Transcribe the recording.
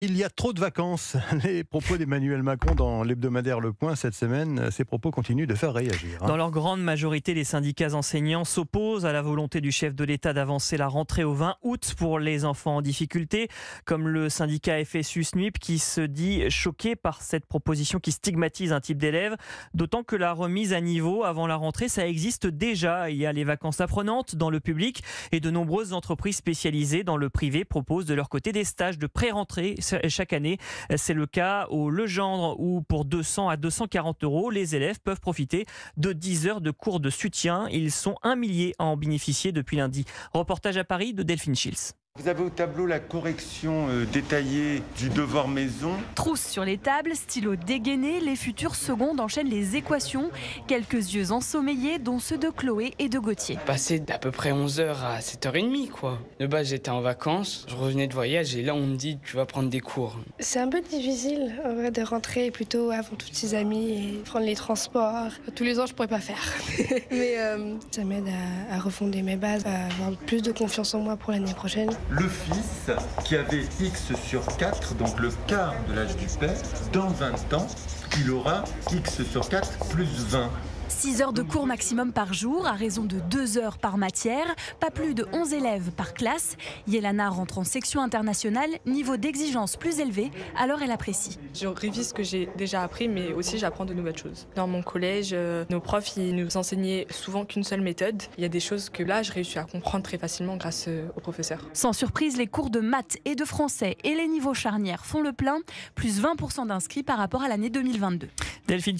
Il y a trop de vacances. Les propos d'Emmanuel Macron dans l'hebdomadaire Le Point cette semaine, ces propos continuent de faire réagir. Dans leur grande majorité, les syndicats enseignants s'opposent à la volonté du chef de l'État d'avancer la rentrée au 20 août pour les enfants en difficulté, comme le syndicat FSU-SNUIP qui se dit choqué par cette proposition qui stigmatise un type d'élève, d'autant que la remise à niveau avant la rentrée, ça existe déjà. Il y a les vacances apprenantes dans le public et de nombreuses entreprises spécialisées dans le privé proposent de leur côté des stages de pré-rentrée chaque année. C'est le cas au Legendre où pour 200 à 240 €, les élèves peuvent profiter de 10 heures de cours de soutien. Ils sont 1 millier à en bénéficier depuis lundi. Reportage à Paris de Delphine Schills. Vous avez au tableau la correction détaillée du devoir maison. Trousse sur les tables, stylo dégainé, les futurs secondes enchaînent les équations. Quelques yeux ensommeillés, dont ceux de Chloé et de Gauthier. Passé d'à peu près 11h à 7h30 quoi. De base j'étais en vacances, je revenais de voyage et là on me dit tu vas prendre des cours. C'est un peu difficile en vrai, de rentrer plus avant toutes ses amies et prendre les transports. Tous les ans je pourrais pas faire. Mais ça m'aide à refonder mes bases, à avoir plus de confiance en moi pour l'année prochaine. Le fils qui avait X sur 4, donc le quart de l'âge du père, dans 20 ans, il aura X sur 4 plus 20. 6 heures de cours maximum par jour, à raison de 2 heures par matière, pas plus de 11 élèves par classe. Yelana rentre en section internationale, niveau d'exigence plus élevé, alors elle apprécie. Je révise ce que j'ai déjà appris, mais aussi j'apprends de nouvelles choses. Dans mon collège, nos profs ils nous enseignaient souvent qu'une seule méthode. Il y a des choses que là, je réussis à comprendre très facilement grâce aux professeurs. Sans surprise, les cours de maths et de français et les niveaux charnières font le plein, plus 20% d'inscrits par rapport à l'année 2022. Delphine